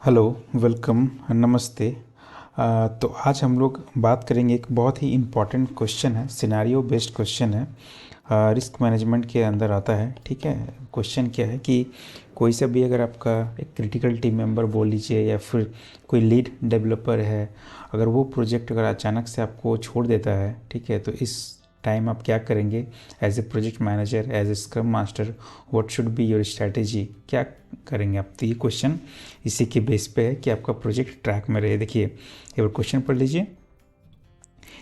Hello, welcome, नमस्ते। तो आज हम लोग बात करेंगे, एक बहुत ही इम्पॉर्टेंट क्वेश्चन है, सिनेरियो बेस्ड क्वेश्चन है, रिस्क मैनेजमेंट के अंदर आता है। ठीक है। क्वेश्चन क्या है कि कोई सा भी अगर आपका एक क्रिटिकल टीम मेंबर बोल लीजिए या फिर कोई लीड डेवलपर है, अगर वो प्रोजेक्ट अगर अचानक से आपको छोड़ देता है, ठीक है, तो इस टाइम आप क्या करेंगे? As a project manager, as a scrum master, what should be your strategy? क्या करेंगे आप? तो ये क्वेश्चन इसी के बेस पे है कि आपका प्रोजेक्ट ट्रैक में रहे। देखिए, एक बार क्वेश्चन पढ़ लीजिए।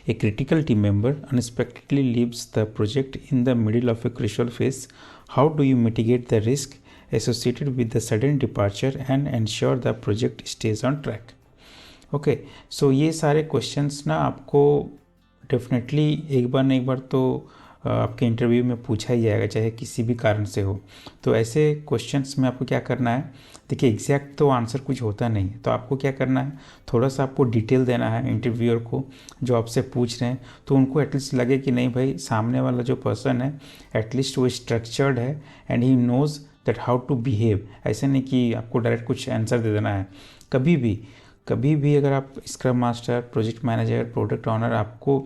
A critical team member unexpectedly leaves the project in the middle of a crucial phase. How do you mitigate the risk associated with the sudden departure and ensure the project stage on track? Okay, so ये सारे questions ना आपको definitely एक बार न एक बार तो आपके interview में पूछा ही जाएगा, चाहे किसी भी कारण से हो। तो ऐसे क्वेश्चंस में आपको क्या करना है? देखिए, एग्जैक्ट तो आंसर कुछ होता नहीं, तो आपको क्या करना है, थोड़ा सा आपको डिटेल देना है इंटरव्यूअर को जो आपसे पूछ रहे हैं, तो उनको एटलीस्ट लगे कि नहीं भाई, सामने वाला जो पर्सन है एटलीस्ट वो स्ट्रक्चर्ड है and he knows that how to behave. ऐसे नहीं कि आपको डायरेक्ट कुछ आंसर दे देना है। कभी भी अगर आप scrum master, project manager, product owner, आपको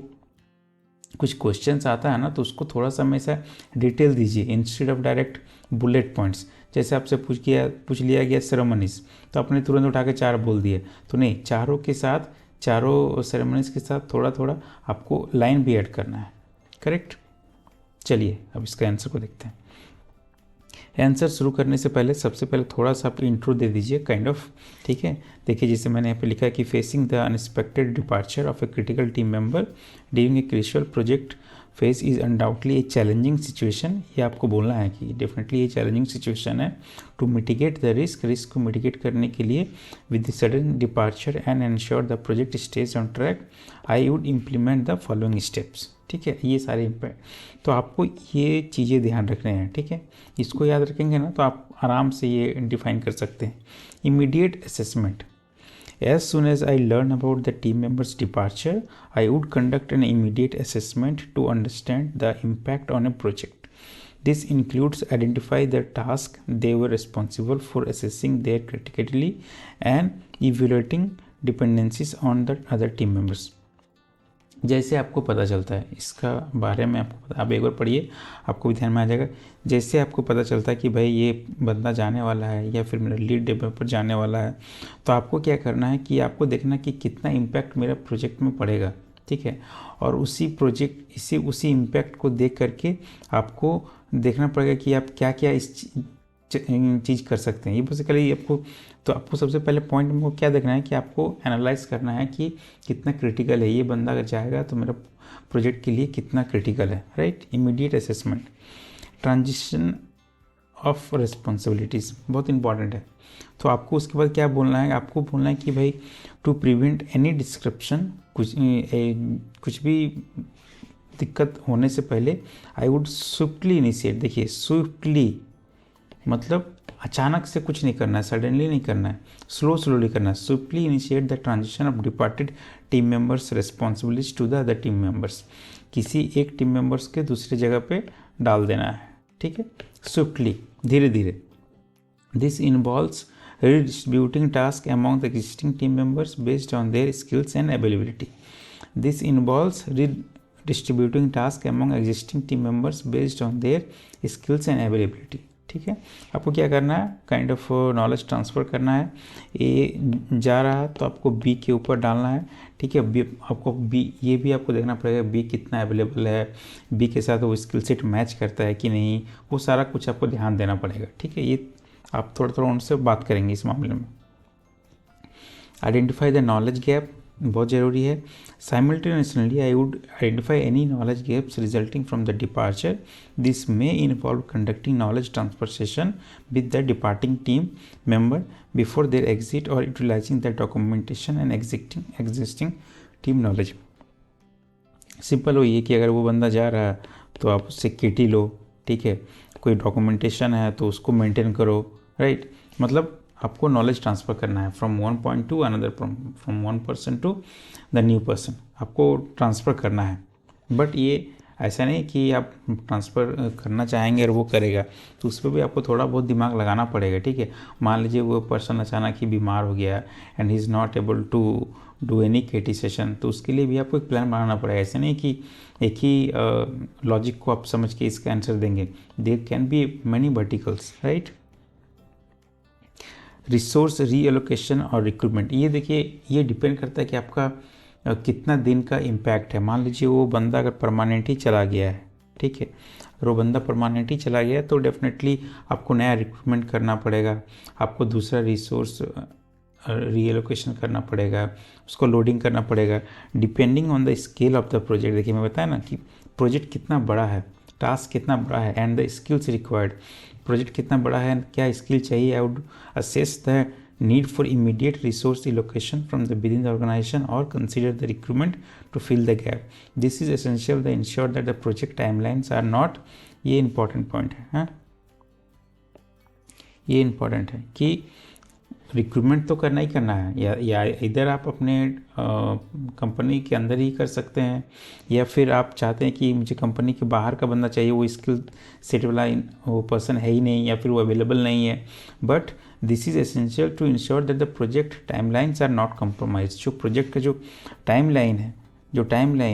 कुछ क्वेश्चंस आता है ना, तो उसको थोड़ा सा हमेशा डिटेल दीजिए instead of direct bullet points. जैसे आपसे पूछ लिया गया सेरेमनीज, तो आपने तुरंत उठा के 4 बोल दिए, तो नहीं, चारों के साथ, चारों सेरेमनीज के साथ थोड़ा थोड़ा आपको लाइन भी ऐड करना है। करेक्ट। चलिए अब इसका आंसर को देखते हैं। आंसर शुरू करने से पहले सबसे पहले थोड़ा सा आप इंट्रो दे दीजिए, काइंड ऑफ। ठीक है। देखिए, जैसे मैंने यहाँ पे लिखा है कि facing the unexpected departure of A critical team member during a crucial project face is undoubtedly A challenging situation. ये आपको बोलना है कि डेफिनेटली ये चैलेंजिंग सिचुएशन है। टू मिटिगेट द रिस्क को मिटिगेट करने के लिए with the sudden departure and ensure the project stage on track, I would implement the following steps. ठीक है, ये सारे इम्पैक्ट, तो आपको ये चीज़ें ध्यान रखने हैं। ठीक है, इसको याद रखेंगे ना तो आप आराम से ये डिफाइन कर सकते हैं। Immediate assessment. As soon as I learn about the team member's departure, I would conduct an immediate assessment to understand the impact on a project. This includes identify the task they were responsible for, assessing their criticality and evaluating dependencies on the other team members. जैसे आपको पता चलता है इसका बारे में, आपको पता, आप एक बार पढ़िए, आपको भी ध्यान में आ जाएगा। जैसे आपको पता चलता है कि भाई ये बंदा जाने वाला है या फिर मेरा लीड डेवलपर जाने वाला है, तो आपको क्या करना है कि आपको देखना कि कितना इम्पैक्ट मेरा प्रोजेक्ट में पड़ेगा। ठीक है, और उसी इम्पैक्ट को देख करके आपको देखना पड़ेगा कि आप क्या क्या इस चीज़ कर सकते हैं। ये बेसिकली आपको सबसे पहले पॉइंट में क्या देखना है कि आपको एनालाइज करना है कि कितना क्रिटिकल है ये बंदा, अगर जाएगा तो मेरा प्रोजेक्ट के लिए कितना क्रिटिकल है। Right. Immediate assessment. Transition of responsibilities बहुत इंपॉर्टेंट है। तो आपको उसके बाद क्या बोलना है? आपको बोलना है कि भाई टू प्रिवेंट एनी डिस्क्रिप्शन, कुछ भी दिक्कत होने से पहले आई वुड स्विफ्टली इनिशिएट। देखिए, स्विफ्टली मतलब अचानक से कुछ नहीं करना है, सडनली नहीं करना है, स्लोली करना है। Swiftly initiate the transition of departed team members responsibilities to the other team members. किसी एक टीम मेंबर्स के दूसरी जगह पे डाल देना है। ठीक है, स्विफ्टली, धीरे धीरे। This involves redistributing tasks among the existing team members based on their skills and availability. This involves redistributing tasks among existing team members based on their skills and availability. ठीक है, आपको क्या करना है? काइंड ऑफ नॉलेज ट्रांसफ़र करना है। ए जा रहा है तो आपको बी के ऊपर डालना है। ठीक है, बी ये भी आपको देखना पड़ेगा बी कितना अवेलेबल है, बी के साथ वो स्किल सेट मैच करता है कि नहीं, वो सारा कुछ आपको ध्यान देना पड़ेगा। ठीक है, ये आप थोड़ा थोड़ा उनसे बात करेंगे इस मामले में। आइडेंटिफाई द नॉलेज गैप बहुत ज़रूरी है। Simultaneously I would identify any knowledge gaps resulting from the departure. This may involve conducting knowledge transfer session with the departing team member before their exit or utilising the documentation and existing team knowledge. Simple हो ये कि अगर वो बंदा जा रहा है तो आप उससे केटी लो। ठीक है, कोई डॉक्यूमेंटेशन है तो उसको मेंटेन करो। राइट, मतलब आपको नॉलेज ट्रांसफ़र करना है from one point to another, from one person to the new person, आपको ट्रांसफ़र करना है। बट ये ऐसा नहीं कि आप ट्रांसफ़र करना चाहेंगे और वो करेगा, तो उस पर भी आपको थोड़ा बहुत दिमाग लगाना पड़ेगा, ठीक है। मान लीजिए वो पर्सन अचानक ही बीमार हो गया and he is not able to do any KT session, तो उसके लिए भी आपको एक प्लान बनाना पड़ेगा। ऐसे नहीं कि एक ही लॉजिक को आप समझ के इसका आंसर देंगे। There can be many verticals, right. Resource reallocation और रिक्रूटमेंट, ये देखिए ये डिपेंड करता है कि आपका कितना दिन का इम्पैक्ट है। मान लीजिए वो बंदा अगर परमानेंट ही चला गया है, ठीक है, अगर वो बंदा परमानेंट ही चला गया है तो डेफिनेटली आपको नया रिक्रूटमेंट करना पड़ेगा, आपको दूसरा रिसोर्स रीएलोकेशन करना पड़ेगा, उसको लोडिंग करना पड़ेगा depending on the scale of the project. देखिए मैं बताया ना कि प्रोजेक्ट कितना बड़ा है, टास्क कितना बड़ा है and the skills required. Project कितना बड़ा है, क्या स्किल चाहिए, I would assess the need for immediate resource allocation from the within the organization or consider the recruitment to fill the gap. This is essential to ensure that the project timelines are not, ये important point है, हाँ, ये important है कि recruitment तो करना ही करना है, या इधर आप अपने कंपनी के अंदर ही कर सकते हैं, या फिर आप चाहते हैं कि मुझे कंपनी के बाहर का बंदा चाहिए, वो स्किल सेट वाला वो पर्सन है ही नहीं या फिर वो अवेलेबल नहीं है, but this is essential to ensure that the project timelines are not compromise. जो प्रोजेक्ट का जो टाइमलाइन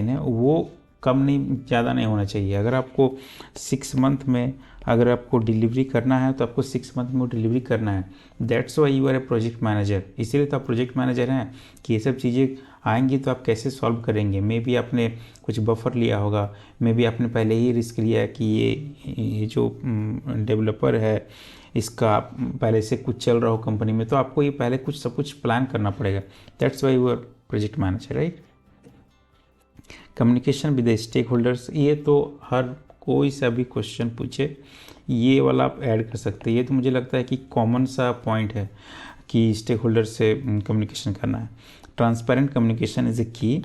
है वो कम नहीं, ज़्यादा नहीं होना चाहिए। अगर आपको 6 मंथ में अगर आपको डिलीवरी करना है तो आपको 6 मंथ में डिलीवरी करना है। That's why you are a project manager, इसीलिए तो आप प्रोजेक्ट मैनेजर हैं कि ये सब चीज़ें आएंगी तो आप कैसे सॉल्व करेंगे। मे बी आपने कुछ बफर लिया होगा, मे बी आपने पहले ही रिस्क लिया है कि ये जो डेवलपर है इसका पहले से कुछ चल रहा हो कंपनी में, तो आपको ये पहले कुछ सब कुछ प्लान करना पड़ेगा। That's why you are project manager, right. Communication with the stakeholders, ये तो हर कोई सा भी क्वेश्चन पूछे ये वाला आप ऐड कर सकते हैं। ये तो मुझे लगता है कि कॉमन सा पॉइंट है कि स्टेक होल्डर से कम्युनिकेशन करना है। ट्रांसपेरेंट कम्युनिकेशन इज ए की।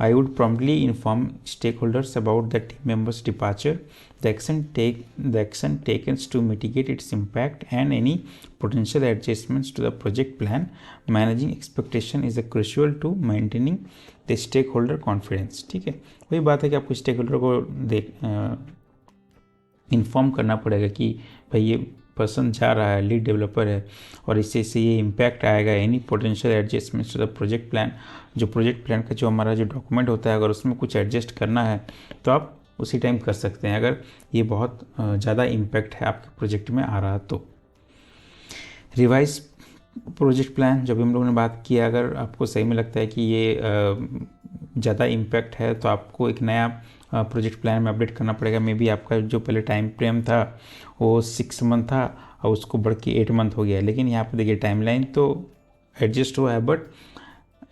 I would promptly inform stakeholders about the team member's departure, the action taken to mitigate its impact, and any potential adjustments to the project plan. Managing expectation is a crucial to maintaining the stakeholder confidence. ठीक है, वही बात है कि आपको stake holder को inform करना पड़ेगा कि भाई ये पर्सन जा रहा है, लीड डेवलपर है, और इससे ये इम्पैक्ट आएगा, any potential adjustments to the project plan. जो प्रोजेक्ट प्लान का जो हमारा जो डॉक्यूमेंट होता है, अगर उसमें कुछ एडजस्ट करना है तो आप उसी टाइम कर सकते हैं, अगर ये बहुत ज़्यादा इम्पैक्ट है आपके प्रोजेक्ट में आ रहा तो। रिवाइज प्रोजेक्ट प्लान, जब हम लोगों ने बात किया, अगर आपको सही में लगता है कि ये ज़्यादा इम्पैक्ट है तो आपको एक नया प्रोजेक्ट प्लान में अपडेट करना पड़ेगा। मे बी आपका जो पहले टाइम फ्रेम था वो 6 मंथ था और उसको बढ़ के 8 मंथ हो गया, लेकिन यहाँ पे देखिए टाइमलाइन तो एडजस्ट हुआ है, बट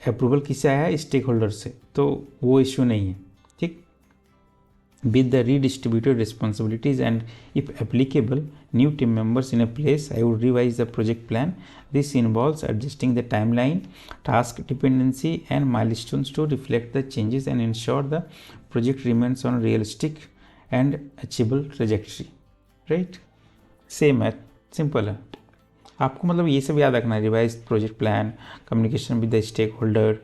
अप्रूवल किससे आया है, स्टेक होल्डर से, तो वो इश्यू नहीं है, ठीक। With the redistributed responsibilities and, if applicable, new team members in a place, I would revise the project plan. This involves adjusting the timeline, task dependency, and milestones to reflect the changes and ensure the project remains on a realistic and achievable trajectory. Right? Same है, simple है। आपको मतलब ये सब याद रखना है, revise project plan, communication with the stakeholder,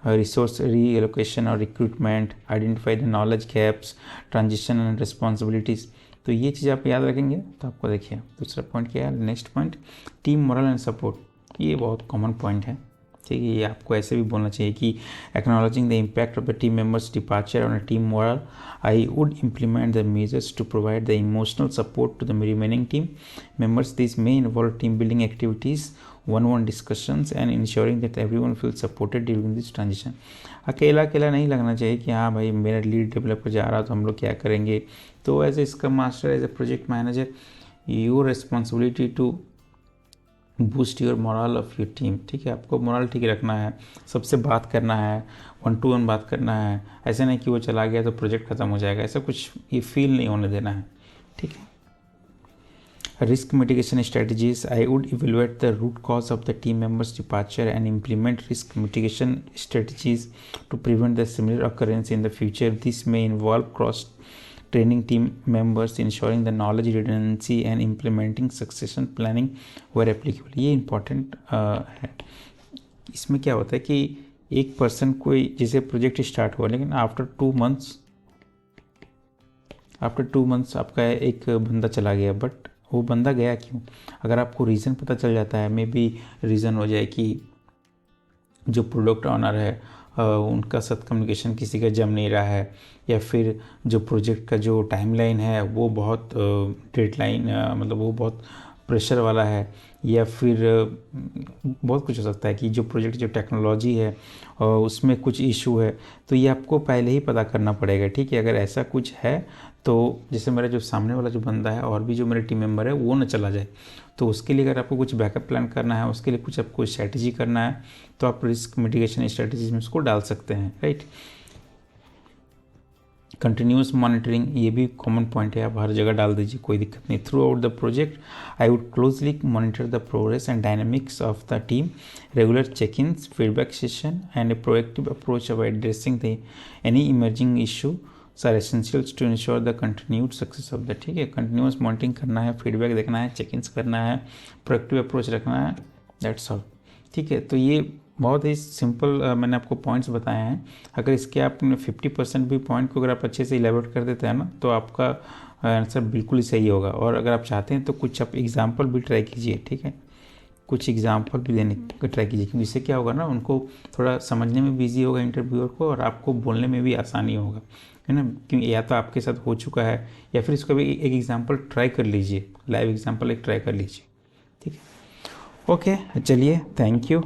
resource reallocation और recruitment, identify the knowledge gaps, transition and responsibilities. तो ये चीज़ आप याद रखेंगे तो आपको देखिए दूसरा पॉइंट क्या है, next point, team moral and support. ये बहुत कॉमन पॉइंट है, ठीक है। ये आपको ऐसे भी बोलना चाहिए कि acknowledging the impact of the team members departure on a team morale, I would implement the measures to provide the emotional support to the remaining team members. This may involve team building activities, one-on-one discussions, and ensuring that everyone feels supported during this transition. अकेला नहीं लगना चाहिए कि हाँ भाई मेरा lead developer जा रहा तो हम लोग क्या करेंगे। तो as a scrum master, as a project manager, your responsibility to boost your morale of your team, ठीक है। आपको मोरल ठीक रखना है, सबसे बात करना है, 1-to-1 बात करना है। ऐसा नहीं कि वो चला गया तो प्रोजेक्ट खत्म हो जाएगा, ऐसा कुछ ये फील नहीं होने देना है, ठीक है। Risk mitigation strategies, I would evaluate the root cause of the team members' departure and implement risk mitigation strategies to prevent the similar occurrence in the future. This may involve cross-training team members, ensuring the knowledge redundancy, and implementing succession planning where applicable. ये important है। इसमें क्या होता है कि एक person कोई जैसे प्रोजेक्ट स्टार्ट हुआ, लेकिन आफ्टर 2 months आफ्टर 2 मंथ्स आपका एक बंदा चला गया, बट वो बंदा गया क्यों? अगर आपको रीज़न पता चल जाता है, मे बी रीज़न हो जाए कि जो प्रोडक्ट ऑनर है उनका साथ कम्युनिकेशन किसी का जम नहीं रहा है, या फिर जो प्रोजेक्ट का जो टाइमलाइन है वो बहुत डेडलाइन मतलब वो बहुत प्रेशर वाला है, या फिर बहुत कुछ हो सकता है कि जो प्रोजेक्ट जो टेक्नोलॉजी है उसमें कुछ इशू है। तो ये आपको पहले ही पता करना पड़ेगा, ठीक है। अगर ऐसा कुछ है तो जैसे मेरा जो सामने वाला जो बंदा है और भी जो मेरे टीम मेंबर है वो ना चला जाए, तो उसके लिए अगर आपको कुछ बैकअप प्लान करना है, उसके लिए कुछ आपको स्ट्रैटेजी करना है, तो आप रिस्क मिटिगेशन स्ट्रैटेजीज में उसको डाल सकते हैं, राइट। कंटिन्यूस मॉनिटरिंग, ये भी कॉमन पॉइंट है, आप हर जगह डाल दीजिए, कोई दिक्कत नहीं। Throughout the project I would closely monitor the progress and dynamics of the team, regular check ins, feedback session and a proactive approach of addressing the any emerging issue sir essentials to ensure the continued success of the, ठीक है। Continuous monitoring करना है, feedback देखना है, check ins करना है, proactive approach रखना है, दैट्स ऑल, ठीक है। तो ये बहुत ही सिंपल मैंने आपको पॉइंट्स बताए हैं। अगर इसके आपने 50% भी पॉइंट को अगर आप अच्छे से इलेबोरेट कर देते हैं ना, तो आपका आंसर बिल्कुल ही सही होगा। और अगर आप चाहते हैं तो कुछ आप एग्जाम्पल भी ट्राई कीजिए, ठीक है, कुछ एग्जाम्पल भी देने का ट्राई कीजिए, क्योंकि इससे क्या होगा ना, उनको थोड़ा समझने में भी ईजी होगा इंटरव्यूअर को, और आपको बोलने में भी आसानी होगा, है ना। क्योंकि या तो आपके साथ हो चुका है, या फिर इसको भी एक एग्जाम्पल ट्राई कर लीजिए, लाइव एग्जाम्पल एक ट्राई कर लीजिए, ठीक है। ओके, चलिए, थैंक यू।